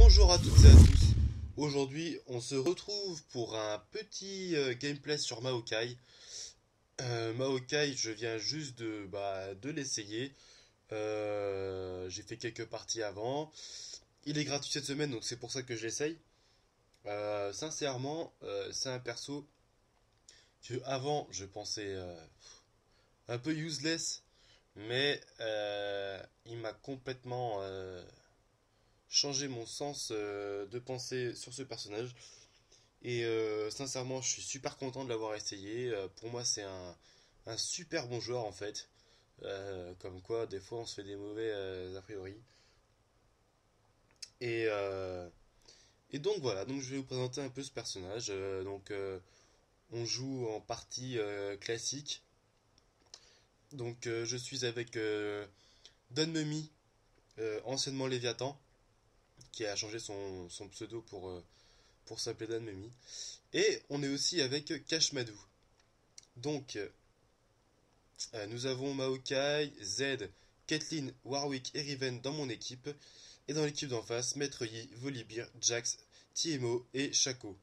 Bonjour à toutes et à tous. Aujourd'hui, on se retrouve pour un petit gameplay sur Maokai. Maokai, je viens juste de l'essayer. J'ai fait quelques parties avant. Il est gratuit cette semaine, donc c'est pour ça que je l'essaye. Sincèrement, c'est un perso que avant je pensais un peu useless, mais il m'a complètement changé mon sens de pensée sur ce personnage. Et sincèrement, je suis super content de l'avoir essayé. Pour moi, c'est un super bon joueur en fait. Comme quoi, des fois, on se fait des mauvais a priori. Et, euh, et donc voilà, donc je vais vous présenter un peu ce personnage. On joue en partie classique. Donc je suis avec Don Mummy, anciennement Léviathan, qui a changé son pseudo pour s'appeler Don Mummy. Et on est aussi avec Kashmadu. Donc nous avons Maokai, Z, Caitlyn, Warwick et Riven dans mon équipe. Et dans l'équipe d'en face, Maître Yi, Volibear, Jax, TMO et Shaco.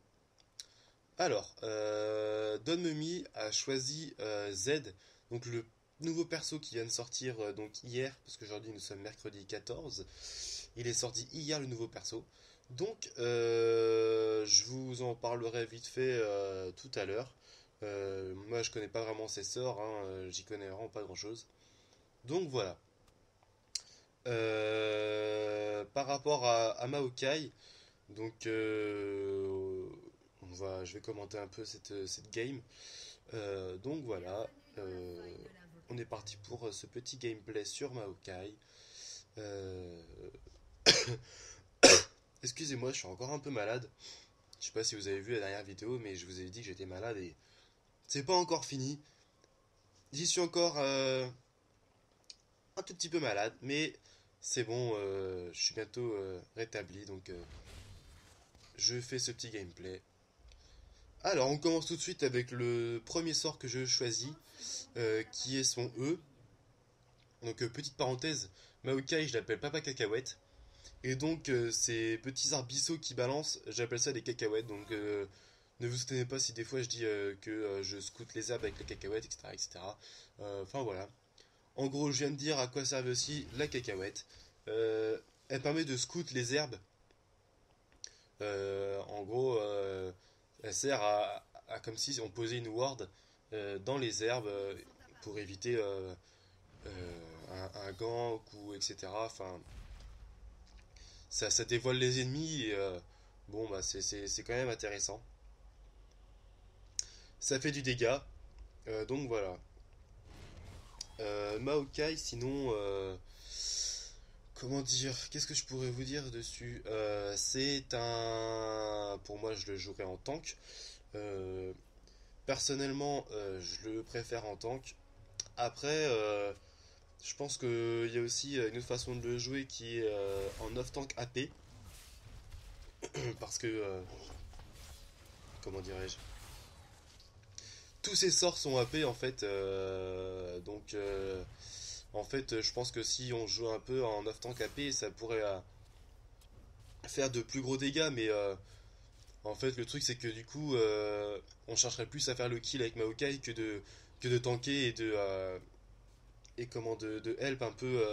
Alors, Don Mummy a choisi Z, donc le nouveau perso qui vient de sortir donc hier, parce qu'aujourd'hui nous sommes mercredi 14. Il est sorti hier le nouveau perso. Donc, je vous en parlerai vite fait tout à l'heure. Moi, je connais pas vraiment ses sorts, hein, j'y connais vraiment pas grand-chose. Donc voilà. Par rapport à Maokai, donc je vais commenter un peu cette game. Donc voilà, euh, on est parti pour ce petit gameplay sur Maokai. Euh, Excusez-moi, je suis encore un peu malade. Je sais pas si vous avez vu la dernière vidéo, mais je vous ai dit que j'étais malade et c'est pas encore fini. J'y suis encore un tout petit peu malade, mais c'est bon, je suis bientôt rétabli, donc je fais ce petit gameplay. Alors, on commence tout de suite avec le premier sort que je choisis, qui est son E. Donc, petite parenthèse, Maokai, je l'appelle Papa Cacahuète. Et donc, ces petits arbisseaux qui balancent, j'appelle ça des cacahuètes. Donc, ne vous étonnez pas si des fois je dis que je scoute les herbes avec les cacahuètes, etc. etc. Enfin, voilà. En gros, je viens de dire à quoi servait aussi la cacahuète. Elle permet de scout les herbes. En gros, elle sert comme si on posait une ward dans les herbes pour éviter un gank ou etc. Enfin, ça dévoile les ennemis et bon, bah, c'est quand même intéressant. Ça fait du dégât, donc voilà. Maokai, sinon, comment dire, qu'est-ce que je pourrais vous dire dessus? C'est un. Pour moi, je le jouerais en tank. Euh, Personnellement, je le préfère en tank. Après, je pense qu'il y a aussi une autre façon de le jouer qui est en off-tank AP. Parce que, comment dirais-je, tous ces sorts sont AP en fait. En fait, je pense que si on joue un peu en off-tank AP, ça pourrait faire de plus gros dégâts. Mais en fait, le truc c'est que du coup, on chercherait plus à faire le kill avec Maokai que de tanker et de help un peu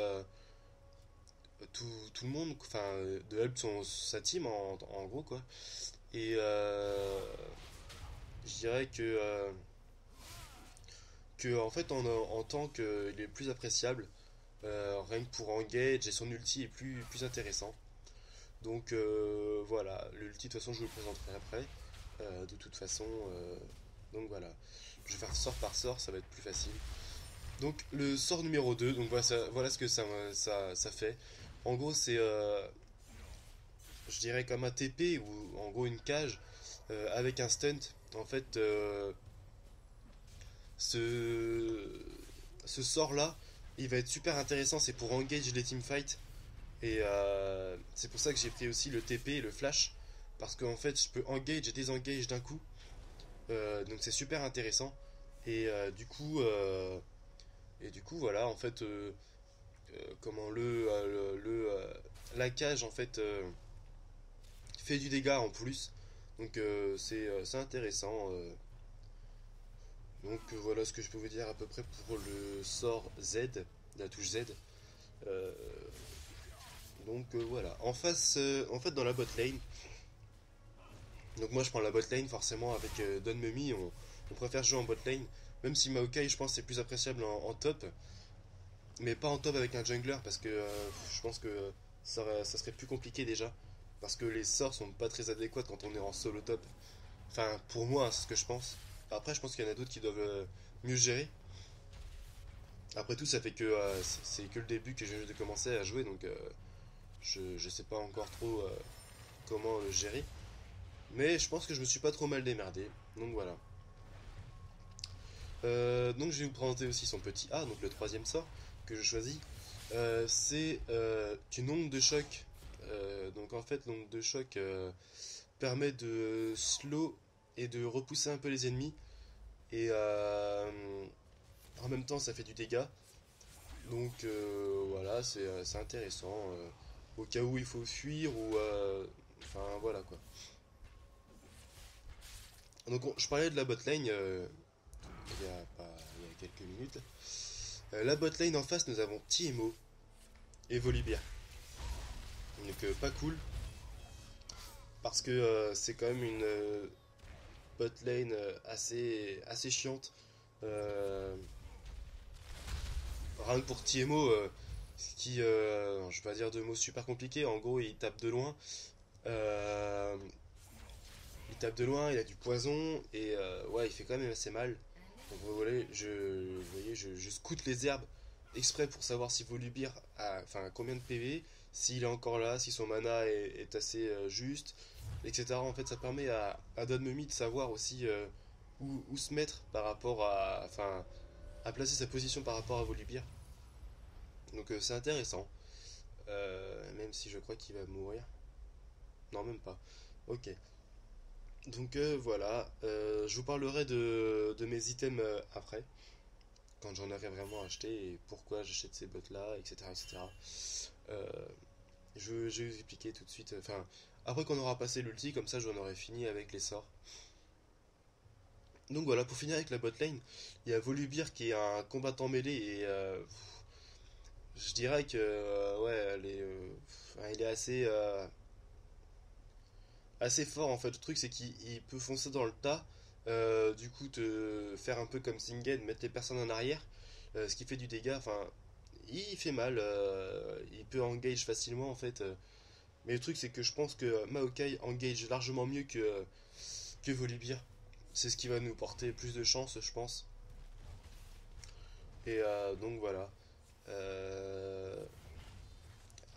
tout le monde, enfin de help sa team en gros quoi. Et je dirais que en fait en tant qu'il est plus appréciable, rien que pour engage et son ulti est plus intéressant. Donc voilà, l'ulti de toute façon je vous le présenterai après, de toute façon. Donc voilà, je vais faire sort par sort, ça va être plus facile. Donc le sort numéro 2, donc voilà ce que ça fait. En gros c'est, je dirais comme un TP ou en gros une cage avec un stunt. En fait, ce, ce sort-là, il va être super intéressant, c'est pour engage les teamfights. Et c'est pour ça que j'ai pris aussi le TP et le flash. Parce qu'en fait, je peux engage et désengage d'un coup. Donc c'est super intéressant. Et du coup, voilà, en fait, comment la cage, en fait, fait du dégât en plus. Donc c'est intéressant. Donc voilà ce que je peux vous dire à peu près pour le sort Z, la touche Z. Euh, voilà. En face, en fait dans la bot lane, donc moi je prends la bot lane forcément avec Don Mummy, on préfère jouer en bot lane. Même si Maokai je pense c'est plus appréciable en top. Mais pas en top avec un jungler parce que je pense que ça serait plus compliqué déjà. Parce que les sorts sont pas très adéquats quand on est en solo top. Enfin, pour moi, c'est ce que je pense. Après, je pense qu'il y en a d'autres qui doivent mieux gérer. Après tout, ça fait que c'est que le début que je viens de commencer à jouer, donc je sais pas encore trop comment le gérer. Mais je pense que je me suis pas trop mal démerdé. Donc voilà. Donc je vais vous présenter aussi son petit A, donc le troisième sort que je choisis. C'est une onde de choc. Donc en fait, l'onde de choc permet de slow et de repousser un peu les ennemis. Et en même temps, ça fait du dégât. Donc voilà, c'est intéressant. Au cas où il faut fuir ou. Enfin voilà quoi. Donc je parlais de la botlane il y a quelques minutes. La botlane en face, nous avons TMO et Volibear. Donc pas cool. Parce que c'est quand même une botlane assez chiante. Euh, Rien que pour TMO, je vais pas dire de mots super compliqués, en gros il tape de loin. Euh, il tape de loin, il a du poison, et ouais, il fait quand même assez mal. Donc vous voyez, je scoute les herbes exprès pour savoir si Volibear a enfin, combien de PV, s'il est encore là, si son mana est assez juste, etc. En fait, ça permet à Don Mummy de savoir aussi où se mettre par rapport à. Enfin, à placer sa position par rapport à Volibear. Donc c'est intéressant. Même si je crois qu'il va mourir. Non, même pas. Ok. Donc voilà. Je vous parlerai de mes items après. Quand j'en aurai vraiment acheté et pourquoi j'achète ces bottes là, etc. etc. Euh, je vais vous expliquer tout de suite. Enfin, après qu'on aura passé l'ulti, comme ça j'en aurai fini avec les sorts. Donc voilà, pour finir avec la bot lane, il y a Volibear qui est un combattant mêlé et je dirais que ouais, enfin, il est assez fort en fait. Le truc c'est qu'il peut foncer dans le tas, du coup te faire un peu comme Singen, mettre les personnes en arrière, ce qui fait du dégât. Enfin, il fait mal, il peut engage facilement en fait. Mais le truc c'est que je pense que Maokai engage largement mieux que Volibear. C'est ce qui va nous porter plus de chance, je pense. Et donc voilà. Euh,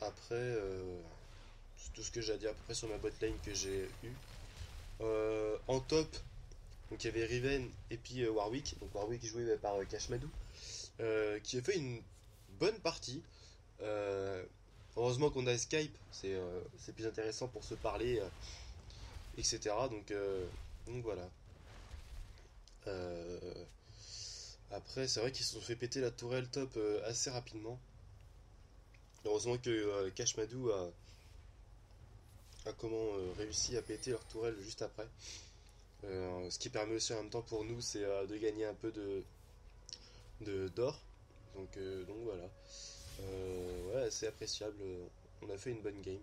Après, c'est tout ce que j'ai à dire à peu près sur ma botlane que j'ai eu. En top, donc il y avait Riven et puis Warwick. Donc Warwick joué par Kashmadou, qui a fait une bonne partie. Euh, Heureusement qu'on a Skype, c'est plus intéressant pour se parler, etc. Donc voilà. Euh, Après, c'est vrai qu'ils se sont fait péter la tourelle top assez rapidement. Heureusement que Kashmadou a réussi à péter leur tourelle juste après. Ce qui permet aussi en même temps pour nous, c'est de gagner un peu d'or. Donc voilà. Ouais, c'est appréciable. On a fait une bonne game.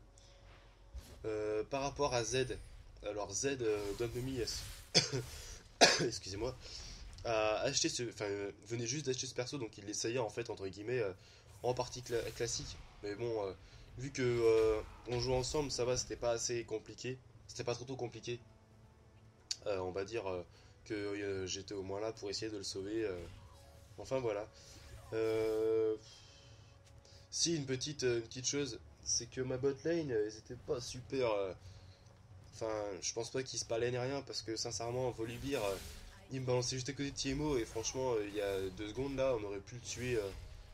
Par rapport à Z, alors Z, Don Mummy, excusez-moi, a acheté enfin, venait juste d'acheter ce perso, donc il l'essayait en fait entre guillemets en partie classique. Mais bon, vu que on joue ensemble, ça va, c'était pas assez compliqué, c'était pas trop compliqué. On va dire que j'étais au moins là pour essayer de le sauver. Enfin voilà. Euh, Si une petite chose, c'est que ma bot lane, ils étaient pas super. Enfin, je pense pas qu'ils se parlaient ni rien parce que sincèrement, Volibear, il me balançait juste à côté de TMO et franchement, il y a 2 secondes là, on aurait pu le tuer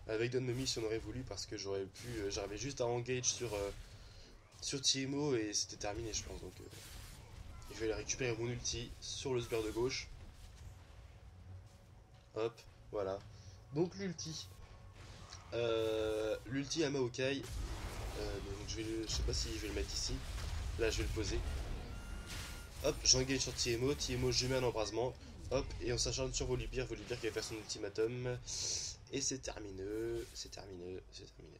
avec Don Mummy si on aurait voulu parce que j'arrivais juste à engage sur TMO et c'était terminé, je pense. Donc, je vais aller récupérer mon ulti sur le sbire de gauche. Hop, voilà. Donc l'ulti. L'ulti à Maokai. Donc je sais pas si je vais le mettre ici. Là, je vais le poser. Hop, j'engage sur TMO. TMO, je mets un embrasement. Hop, et on s'acharne sur Volibear. Volibear qui va faire son ultimatum. Et c'est terminé. C'est terminé. C'est terminé.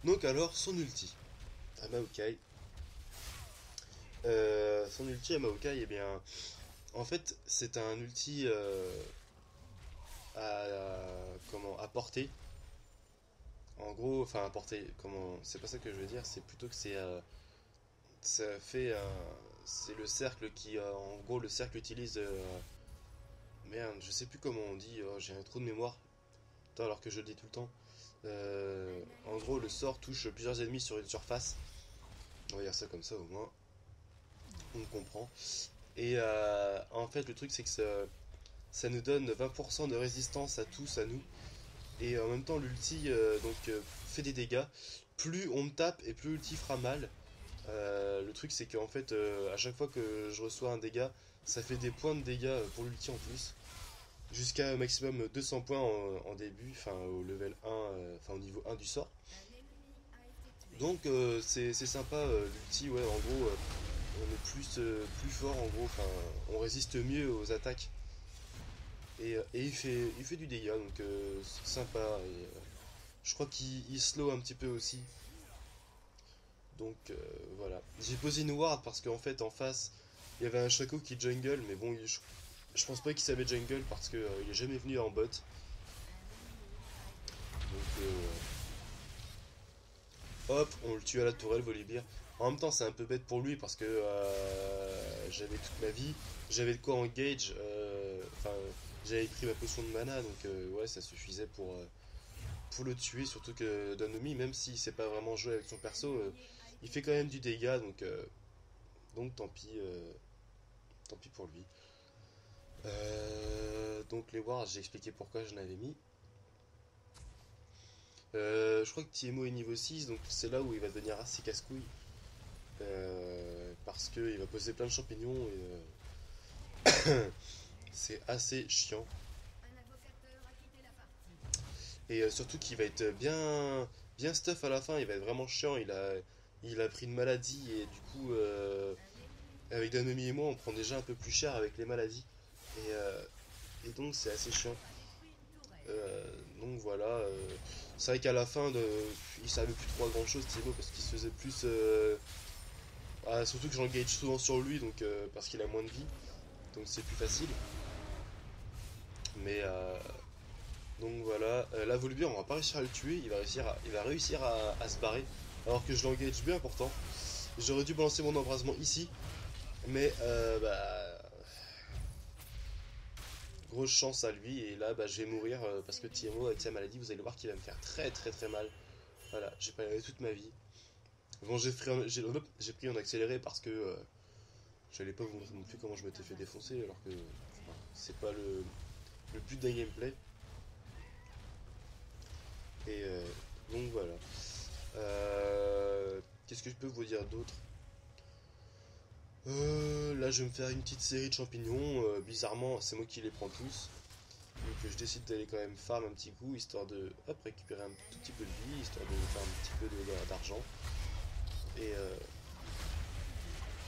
Donc, alors, son ulti. À Maokai. Son ulti à Maokai, eh bien. En fait, c'est un ulti à portée. En gros, enfin à portée, comment, c'est pas ça que je veux dire, c'est plutôt que ça fait c'est le cercle qui, en gros, le cercle utilise, merde, je sais plus comment on dit, oh, j'ai un trou de mémoire, attends, alors que je le dis tout le temps. En gros, le sort touche plusieurs ennemis sur une surface. On va dire ça comme ça au moins, on comprend. Et en fait, le truc c'est que ça nous donne 20% de résistance à tous, à nous. Et en même temps, l'ulti fait des dégâts. Plus on me tape et plus l'ulti fera mal. Le truc, c'est qu'en fait, à chaque fois que je reçois un dégât, ça fait des points de dégâts pour l'ulti en plus. Jusqu'à un maximum 200 points en début, enfin au level 1, enfin au niveau 1 du sort. Donc c'est sympa, l'ulti, ouais, en gros, on est plus fort, en gros, enfin, on résiste mieux aux attaques. Et il fait du dégât, donc c'est sympa. Et, je crois qu'il slow un petit peu aussi. Donc voilà. J'ai posé une ward parce qu'en fait en face il y avait un Shaco qui jungle, mais bon je pense pas qu'il savait jungle parce que il est jamais venu en bot. Donc hop, on le tue à la tourelle, Volibear. En même temps c'est un peu bête pour lui parce que j'avais toute ma vie, j'avais de quoi engage, enfin j'avais pris ma potion de mana donc ouais ça suffisait pour le tuer, surtout que Danomi, même s'il sait pas vraiment jouer avec son perso, il fait quand même du dégât, donc tant pis pour lui. Donc les wards, j'ai expliqué pourquoi j'en avais mis. Je crois que Tiemo est niveau 6, donc c'est là où il va devenir assez casse-couille. Parce qu'il va poser plein de champignons et c'est assez chiant. Et surtout qu'il va être bien stuff à la fin, il va être vraiment chiant. Il a pris une maladie et du coup, avec Danomi et moi, on prend déjà un peu plus cher avec les maladies. Et, euh, et donc c'est assez chiant. Donc voilà, c'est vrai qu'à la fin, il savait plus trop à grand chose Thibaut parce qu'il se faisait plus. Surtout que j'engage souvent sur lui donc, parce qu'il a moins de vie, donc c'est plus facile. Mais donc voilà, là Volibear on va pas réussir à le tuer, il va réussir à se barrer alors que je l'engage bien pourtant. J'aurais dû balancer mon embrasement ici, mais grosse chance à lui et là je vais mourir parce que Tiemo avec sa maladie vous allez voir qu'il va me faire très très très mal. Voilà, j'ai pas eu toute ma vie. Bon, j'ai pris en accéléré parce que j'allais pas vous montrer non plus comment je m'étais fait défoncer, alors que enfin, c'est pas le but d'un gameplay. Et donc voilà. Qu'est-ce que je peux vous dire d'autre? Là, je vais me faire une petite série de champignons. Bizarrement, c'est moi qui les prends tous. Donc je décide d'aller quand même farm un petit coup, histoire de hop, récupérer un tout petit peu de vie, histoire de faire un petit peu d'argent. Et, euh,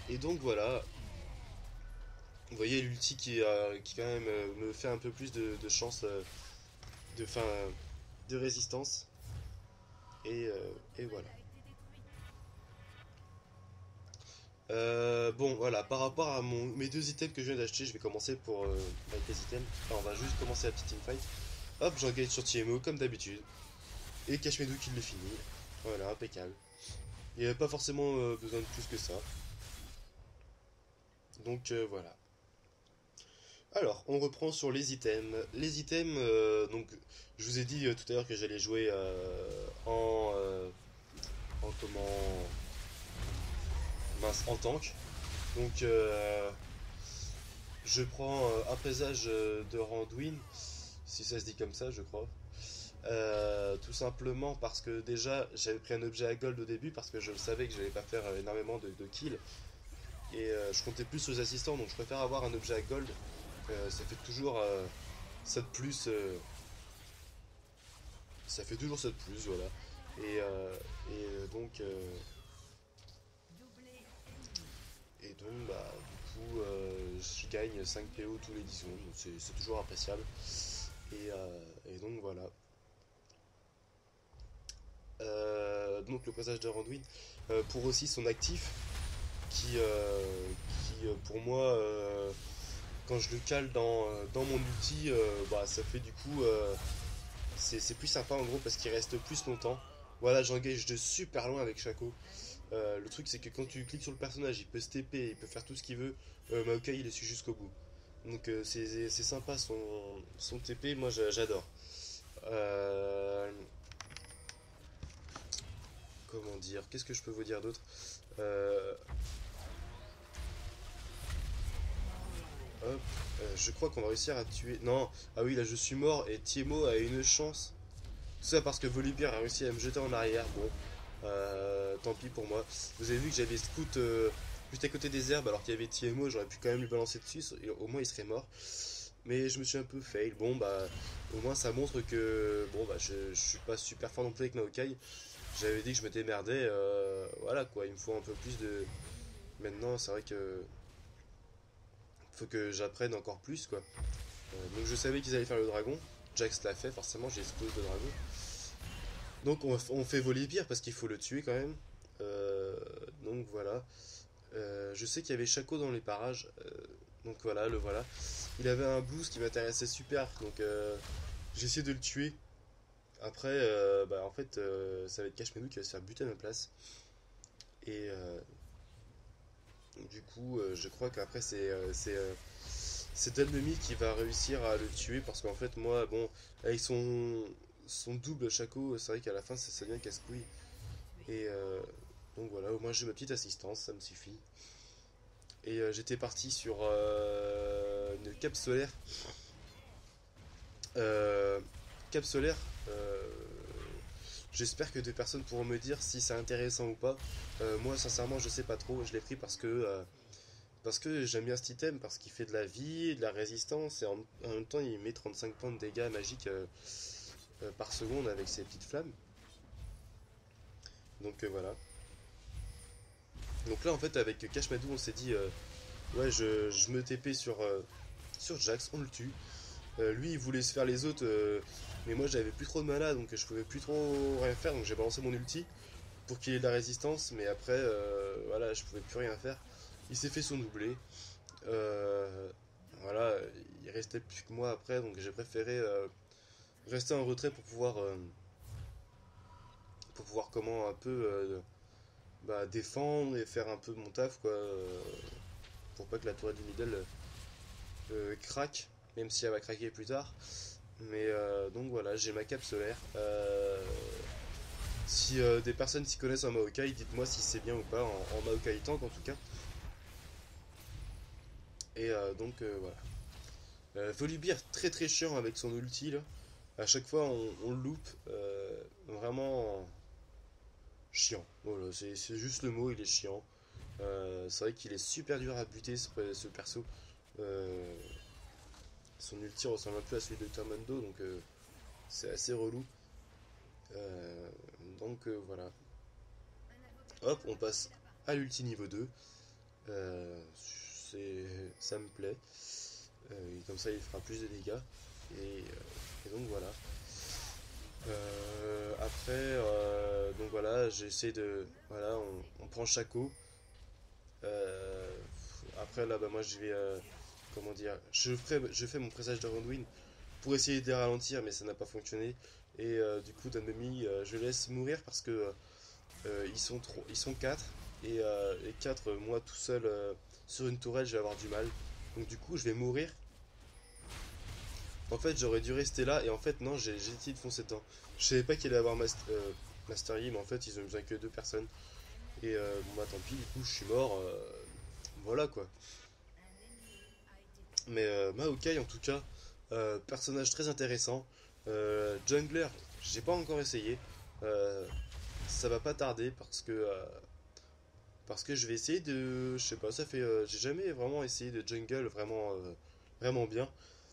et donc voilà, vous voyez l'ulti qui quand même me fait un peu plus de chance de, fin, de résistance. Et voilà. Bon voilà, par rapport à mes deux items que je viens d'acheter, je vais commencer avec les items. Enfin, on va juste commencer la petite teamfight. Hop, j'engage sur TMO comme d'habitude. Et Kashmedu qui le finit. Voilà, impeccable. Il n'y avait pas forcément besoin de plus que ça. Donc voilà. Alors, on reprend sur les items. Les items, donc, je vous ai dit tout à l'heure que j'allais jouer en comment, mince, en tank. Donc, je prends un présage de Randuin, si ça se dit comme ça, je crois. Tout simplement parce que déjà, j'avais pris un objet à gold au début parce que je savais que je n'allais pas faire énormément de kills. Et je comptais plus sur les assistants, donc je préfère avoir un objet à gold. Ça fait toujours ça de plus. Ça fait toujours ça de plus, voilà. Et, donc, Et donc, bah, du coup, je gagne 5 PO tous les 10 secondes, donc c'est toujours appréciable. Et donc voilà. Donc le passage de Randuin, pour aussi son actif, qui pour moi, quand je le cale dans mon ulti, bah, ça fait du coup, c'est plus sympa en gros parce qu'il reste plus longtemps. Voilà, j'engage de super loin avec Shaco. Le truc c'est que quand tu cliques sur le personnage, il peut se TP, il peut faire tout ce qu'il veut. Maokai il le suit jusqu'au bout. Donc c'est sympa son TP, moi j'adore. Euh, comment dire, qu'est-ce que je peux vous dire d'autre? Euh, Hop, je crois qu'on va réussir à tuer. Non, ah oui, là je suis mort et Tiemo a une chance. Tout ça parce que Volibear a réussi à me jeter en arrière. Bon, tant pis pour moi. Vous avez vu que j'avais Scout juste à côté des herbes alors qu'il y avait Tiemo, j'aurais pu quand même lui balancer dessus, au moins il serait mort. Mais je me suis un peu fail. Bon, bah, au moins ça montre que, bon, bah, je suis pas super fort non plus avec Maokai. J'avais dit que je me démerdais, voilà quoi, il me faut un peu plus de. Maintenant, c'est vrai que faut que j'apprenne encore plus quoi. Donc je savais qu'ils allaient faire le dragon. Jax l'a fait, forcément, j'ai explosé le dragon. Donc on fait voler pire parce qu'il faut le tuer quand même. Euh, donc voilà. Je sais qu'il y avait Shaco dans les parages. Donc voilà, le voilà. Il avait un boost qui m'intéressait super. Donc j'ai essayé de le tuer. Après, bah, en fait, ça va être Kashmedou qui va se faire buter à ma place. Et du coup, je crois qu'après, c'est Delmemi qui va réussir à le tuer. Parce qu'en fait, moi, bon, avec son double Shaco, c'est vrai qu'à la fin, ça devient casse-couille. Et donc voilà, au moins j'ai ma petite assistance, ça me suffit. Et j'étais parti sur une cape solaire. Euh, Cap solaire, euh, j'espère que des personnes pourront me dire si c'est intéressant ou pas. Moi, sincèrement, je sais pas trop. Je l'ai pris parce que j'aime bien cet item, parce qu'il fait de la vie, de la résistance, et en même temps, il met 35 points de dégâts magiques par seconde avec ses petites flammes. Donc voilà. Donc là, en fait, avec Kashmadou, on s'est dit, ouais, je me TP sur Jax, on le tue. Lui, il voulait se faire les autres, mais moi, j'avais plus trop de mana, donc je pouvais plus trop rien faire, donc j'ai balancé mon ulti pour qu'il ait de la résistance, mais après, voilà, je pouvais plus rien faire. Il s'est fait son doublé. Euh, voilà, il restait plus que moi après, donc j'ai préféré rester en retrait pour pouvoir comment un peu bah, défendre et faire un peu mon taf, quoi, pour pas que la tour du middle craque, même si elle va craquer plus tard. Mais donc voilà, j'ai ma cape solaire. Si des personnes s'y connaissent en Maokai, dites-moi si c'est bien ou pas en Maokai Tank en tout cas. Et donc voilà. Volibear très très chiant avec son ulti là. À chaque fois on le loupe. Vraiment chiant. Voilà, c'est juste le mot, il est chiant. C'est vrai qu'il est super dur à buter ce perso. Euh, Son ulti ressemble un peu à celui de Termando, donc c'est assez relou. Euh, donc voilà. Hop, on passe à l'ulti niveau 2. Ça me plaît. Comme ça, il fera plus de dégâts. Et donc voilà. Après, donc voilà, j'essaie de. Voilà, on prend Shaco. Euh, Après, là, bah, moi, je vais. Comment dire? Je fais mon pressage de Ronduin pour essayer de les ralentir, mais ça n'a pas fonctionné. Et du coup, d'un demi, je laisse mourir parce que ils sont 4 et 4 moi tout seul sur une tourelle je vais avoir du mal, donc du coup je vais mourir. En fait j'aurais dû rester là et en fait non, j'ai essayé de foncer dedans. Je savais pas qu'il allait avoir Master Yi, mais en fait ils ont besoin que 2 personnes et bon bah tant pis, du coup je suis mort, voilà quoi. Mais Maokai en tout cas, personnage très intéressant. Jungler, j'ai pas encore essayé. Euh, Ça va pas tarder parce que je vais essayer de. Je sais pas, ça fait. J'ai jamais vraiment essayé de jungle vraiment bien.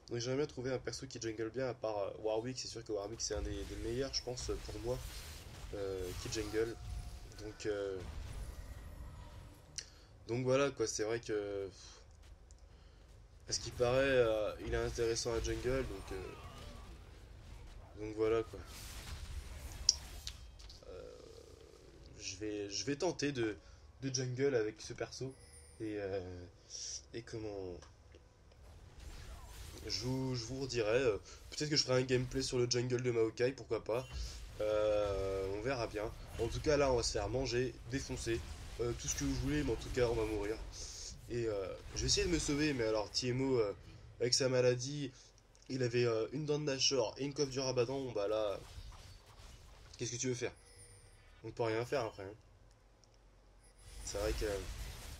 Donc j'aimerais bien trouver un perso qui jungle bien, à part Warwick. C'est sûr que Warwick c'est un des meilleurs, je pense, pour moi, qui jungle. Donc Donc voilà quoi, c'est vrai que à ce qui paraît, il est intéressant à jungle, donc voilà quoi. Je vais tenter de jungle avec ce perso et comment je vous redirai. Peut-être que je ferai un gameplay sur le jungle de Maokai, pourquoi pas. On verra bien. En tout cas là on va se faire manger, défoncer, tout ce que vous voulez, mais en tout cas on va mourir. Et je vais essayer de me sauver, mais alors Tiemo, avec sa maladie, il avait une dent de Nashor et une coiffe du Rabadan, bon, bah là, qu'est-ce que tu veux faire? On ne peut rien faire après, hein. C'est vrai que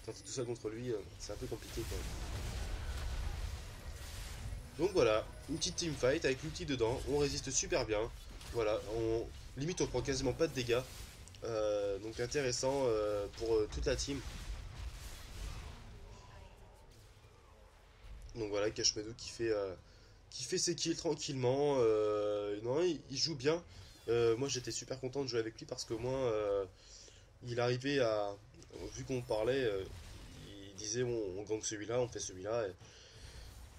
quand t'es tout ça contre lui, c'est un peu compliqué quand même. Donc voilà, une petite teamfight avec l'outil dedans, on résiste super bien. Voilà, limite on prend quasiment pas de dégâts. Donc intéressant pour toute la team. Donc voilà, Kashmadu qui fait ses kills tranquillement. Non, il joue bien. Moi j'étais super content de jouer avec lui parce qu'au moins il arrivait à. Vu qu'on parlait, il disait bon, on gank celui-là, on fait celui-là.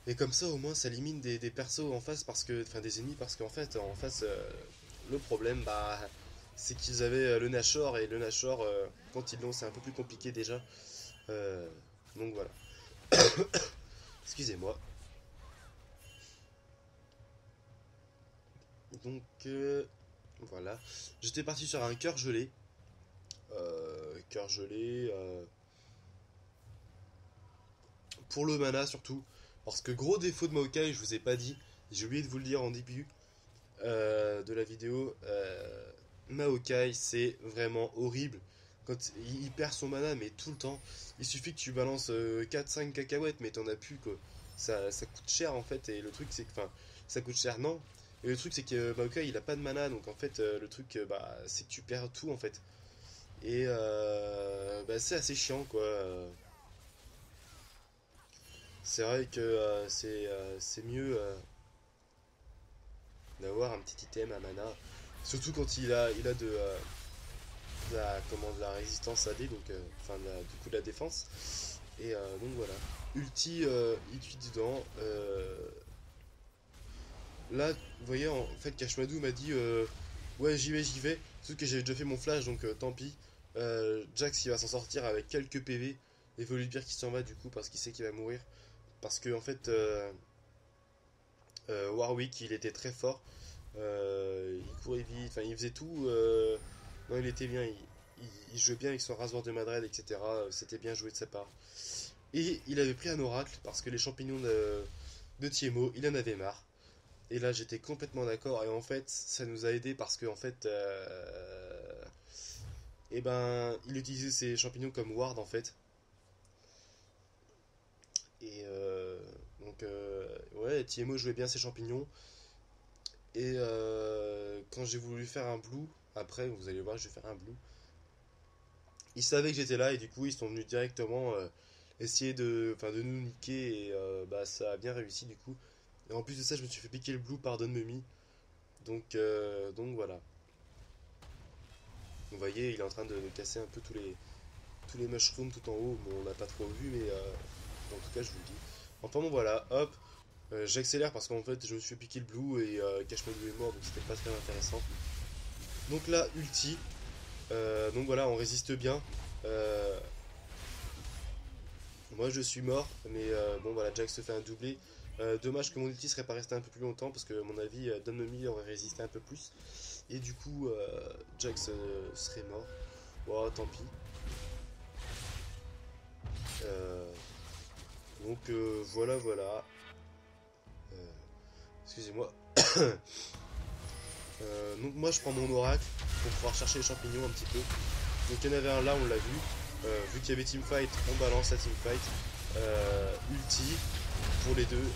Et comme ça au moins ça élimine des persos en face parce que. Enfin des ennemis parce qu'en fait en face le problème bah c'est qu'ils avaient le Nashor et le Nashor quand ils l'ont c'est un peu plus compliqué déjà. Euh, donc voilà. Excusez-moi. Donc voilà. J'étais parti sur un cœur gelé. Cœur gelé. Pour le mana surtout. Parce que gros défaut de Maokai, je vous ai pas dit. J'ai oublié de vous le dire en début de la vidéo. Maokai, c'est vraiment horrible. Quand il perd son mana, mais tout le temps. Il suffit que tu balances 4-5 cacahuètes, mais t'en as plus quoi. Ça coûte cher en fait. Et le truc, c'est que. Enfin, ça coûte cher, non. Et le truc, c'est que Maokai, il a pas de mana. Donc en fait, le truc, bah, c'est que tu perds tout en fait. Et bah, c'est assez chiant quoi. C'est vrai que c'est mieux d'avoir un petit item à mana. Surtout quand il a de la résistance AD, donc enfin du coup de la défense. Et donc voilà. Ulti, il tue dedans. Là, vous voyez, en fait, Kashmadu m'a dit ouais, j'y vais. Sauf que j'avais déjà fait mon flash, donc tant pis. Jax, il va s'en sortir avec quelques PV. Il faut lui dire qu'il s'en va du coup parce qu'il sait qu'il va mourir. Parce que en fait, Warwick, il était très fort. Il courait vite, enfin, il faisait tout. Non, il était bien. Il jouait bien avec son rasoir de Madred, etc. C'était bien joué de sa part. Et il avait pris un oracle parce que les champignons de Tiemo, il en avait marre. Et là, j'étais complètement d'accord. Et en fait, ça nous a aidé parce que en fait, eh ben, il utilisait ces champignons comme ward en fait. Et donc, ouais, Tiemo jouait bien ses champignons. Et quand j'ai voulu faire un blue, après, vous allez voir, je vais faire un blue. Ils savaient que j'étais là et du coup, ils sont venus directement essayer enfin, de nous niquer. Et bah, ça a bien réussi du coup. Et en plus de ça, je me suis fait piquer le blue par Don-Memi. Donc voilà. Vous voyez, il est en train de casser un peu tous les mushrooms tout en haut. Bon, on l'a pas trop vu, mais en tout cas, je vous le dis. Enfin bon, voilà, hop. J'accélère parce qu'en fait, je me suis fait piquer le blue et Cache-Bleu est mort, donc c'était pas très intéressant. Donc là, ulti. Donc voilà, on résiste bien. Euh, Moi, je suis mort, mais bon, voilà, Jax se fait un doublé. Dommage que mon ulti serait pas resté un peu plus longtemps parce que, à mon avis, Don-Memi aurait résisté un peu plus. Et du coup, Jax serait mort. Bon, tant pis. Euh, donc voilà, voilà. Euh, Excusez-moi. Donc moi je prends mon oracle pour pouvoir chercher les champignons un petit peu. Donc il y en avait un là, on l'a vu. Vu qu'il y avait teamfight, on balance la teamfight. Ulti pour les deux.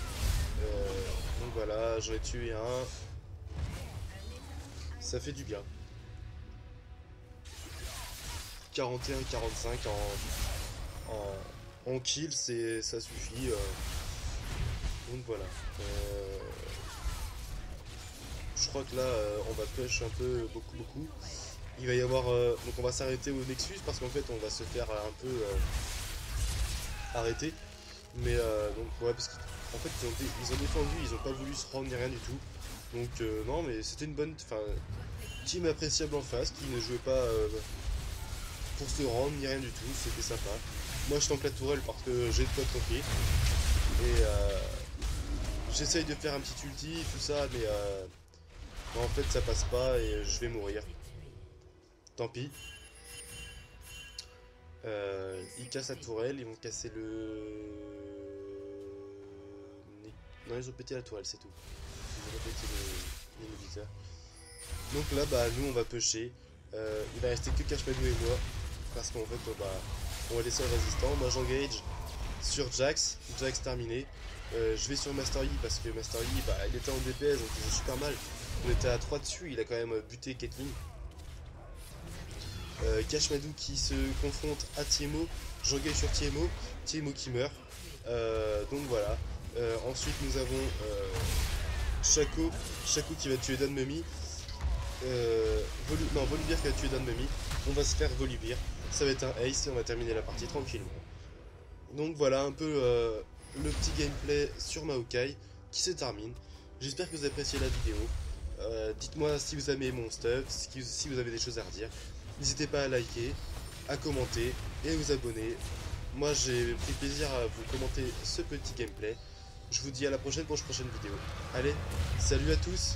Donc voilà, j'en ai tué un. Ça fait du bien. 41-45 en kill, ça suffit. Donc voilà. Je crois que là, on va push un peu, beaucoup, beaucoup. Il va y avoir. Donc on va s'arrêter au Nexus parce qu'en fait, on va se faire un peu. arrêté. Mais donc ouais, parce qu'en fait ils ont défendu, ils ont pas voulu se rendre ni rien du tout. Donc non, mais c'était une bonne, enfin, team appréciable en face qui ne jouait pas pour se rendre ni rien du tout, c'était sympa. Moi je tank la tourelle parce que j'ai de quoi tanker. Et j'essaye de faire un petit ulti, tout ça, mais en fait ça passe pas et je vais mourir. Tant pis. Ils cassent la tourelle, ils vont casser le... Non, ils ont pété la tourelle, c'est tout. Ils ont pété les militaires. Donc là, bah, nous, on va pusher. Il va rester que Cashmadou et moi. Parce qu'en fait, on va laisser le résistant. Moi, j'engage sur Jax. Jax terminé. Je vais sur Master Yi parce que Master Yi, bah, il était en DPS, donc il joue super mal. On était à 3 dessus, il a quand même buté Caitlyn. Cashmadou qui se confronte à Tiemo. J'engage sur Tiemo. Tiemo qui meurt. Donc voilà. Ensuite, nous avons Shaco. Shaco qui va tuer Dan Mummy. Non, Volibear qui va tuer Dan Mummy. On va se faire Volibear. Ça va être un ace et on va terminer la partie tranquillement. Donc voilà un peu le petit gameplay sur Maokai qui se termine. J'espère que vous appréciez la vidéo. Dites-moi si vous aimez mon stuff, si vous avez des choses à redire. N'hésitez pas à liker, à commenter et à vous abonner. Moi j'ai pris plaisir à vous commenter ce petit gameplay. Je vous dis à la prochaine pour une prochaine vidéo. Allez, salut à tous!